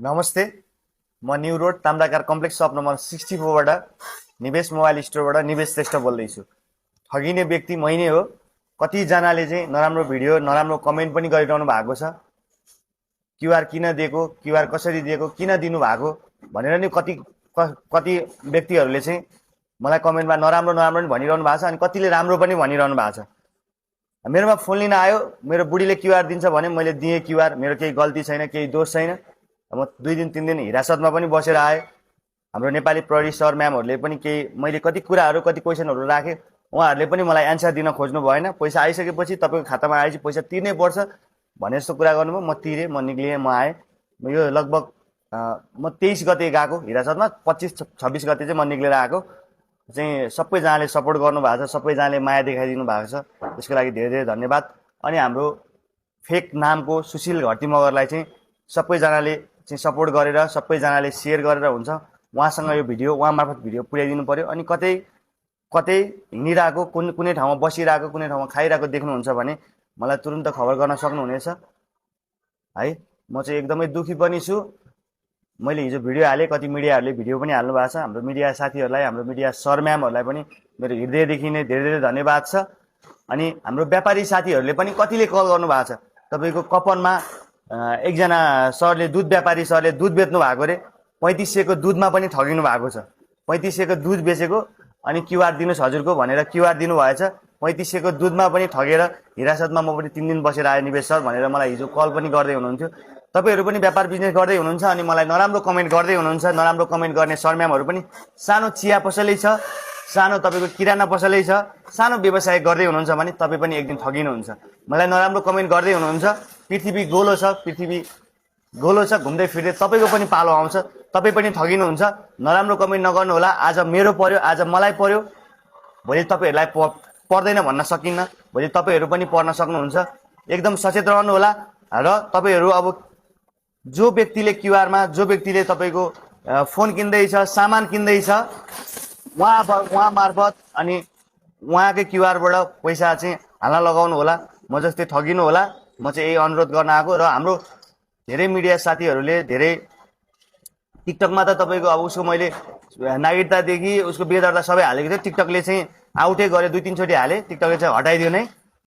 नमस्ते। म new road Tamrakar complex shop number 64 बाट निवेश मोबाइल स्टोरबाट निवेश श्रेष्ठ बोल्दैछु। ठगिने व्यक्ति मै नै हो। कतिजनाले चाहिँ नराम्रो भिडियो नराम्रो कमेन्ट पनि गरिरहनु भएको छ। क्युआर किन दिएको, क्युआर कसरी दिएको, किन दिनु भएको भनेर नि कति व्यक्तिहरूले चाहिँ मलाई कमेन्टमा नराम्रो नराम्रो पनि भनिरहनु भएको छ अनि कतिले राम्रो पनि भनिरहनु भएको छ। मेरोमा फोन लिन आयो, मेरो बुढीले क्युआर दिन्छ भने मैले दिएँ क्युआर। मेरो केही गल्ती छैन, केही दोष छैन। म 2 दिन 3 दिन हिरासतमा पनि बसेर आएँ। हाम्रो नेपाली प्रहरी सर म्यामहरूले पनि केही मैले कति कुराहरू कति क्वेसनहरू राखेँ, उहाँहरूले पनि मलाई एन्सर दिन खोज्नु भएन। पैसा आइसकेपछि तपाईँको खातामा आएपछि पैसा तिर्नै पर्छ भने जस्तो कुरा गर्नुभयो। म तिरेँ, म निक्लिएँ, म आएँ। यो लगभग म 23 गते गएको हिरासतमा, 25-26 गते चाहिँ म निक्लेर आएको। चाहिँ सबैजनाले सपोर्ट गर्नुभएको छ, सबैजनाले माया देखाइदिनु भएको छ, त्यसको लागि धेरै धेरै धन्यवाद। अनि हाम्रो फेक नामको सुशील घरती मगरलाई चाहिँ सबैजनाले चाहिँ सपोर्ट गरेर सबैजनाले सेयर गरेर हुन्छ उहाँसँग यो भिडियो उहाँ मार्फत भिडियो पुर्याइदिनु पर्यो। अनि कतै कतै हिँडिरहेको कुनै ठाउँमा बसिरहेको कुनै ठाउँमा खाइरहेको देख्नुहुन्छ भने मलाई तुरुन्त खबर गर्न सक्नुहुनेछ है। म चाहिँ एकदमै दुखी पनि छु। मैले हिजो भिडियो हालेँ, कति मिडियाहरूले भिडियो पनि हाल्नु भएको छ। हाम्रो मिडिया साथीहरूलाई, हाम्रो मिडिया सर म्यामहरूलाई पनि मेरो हृदयदेखि नै धेरै धेरै धन्यवाद छ। अनि हाम्रो व्यापारी साथीहरूले पनि कतिले कल गर्नु भएको छ। तपाईँको कपनमा एकजना सरले दुध व्यापारी सरले दुध बेच्नु भएको अरे, 3500 को दुधमा पनि ठगिनु भएको छ। 3500 को दुध बेचेको अनि क्युआर दिनुहोस् हजुरको भनेर क्युआर दिनुभएछ। 3500 को दुधमा पनि ठगेर हिरासतमा म पनि 3 दिन बसेर आएँ निवेश सर भनेर मलाई हिजो कल पनि गर्दै हुनुहुन्थ्यो। तपाईँहरू पनि व्यापार बिजनेस गर्दै हुनुहुन्छ अनि मलाई नराम्रो कमेन्ट गर्दै हुनुहुन्छ। नराम्रो कमेन्ट गर्ने सर म्यामहरू पनि सानो चिया पसलै छ, सानो तपाईँको किराना पसलै छ, सानो व्यवसाय गर्दै हुनुहुन्छ भने तपाईँ पनि एक दिन ठगिनुहुन्छ। मलाई नराम्रो कमेन्ट गर्दै हुनुहुन्छ। पृथ्वी गोलो छ, पृथ्वी गोलो छ, घुम्दै फिर्दै तपाईँको पनि पालो आउँछ, तपाईँ पनि ठगिनुहुन्छ। नराम्रो कमेन्ट नगर्नु होला। आज मेरो पर्यो, आज मलाई पर्यो, भोलि तपाईँहरूलाई पर्दैन भन्न सकिन्न, भोलि तपाईँहरू पनि पर्न सक्नुहुन्छ। एकदम सचेत रहनु होला। र तपाईँहरू अब जो व्यक्तिले क्युआरमा जो व्यक्तिले तपाईँको फोन किन्दैछ, सामान किन्दैछ, उहाँ मार्फत अनि उहाँकै क्युआरबाट पैसा चाहिँ हाल्न लगाउनु होला। म जस्तै ठगिनु होला। म चाहिँ यही अनुरोध गर्न आएको। र हाम्रो धेरै मिडिया साथीहरूले धेरै टिकटकमा त तपाईँको अब उसको मैले नागरिकतादेखि उसको बेदरता सबै हालेको थियो। टिकटकले चाहिँ आउटै गरे, 2-3 चोटि हालेँ, टिकटकले चाहिँ हटाइदियो नै।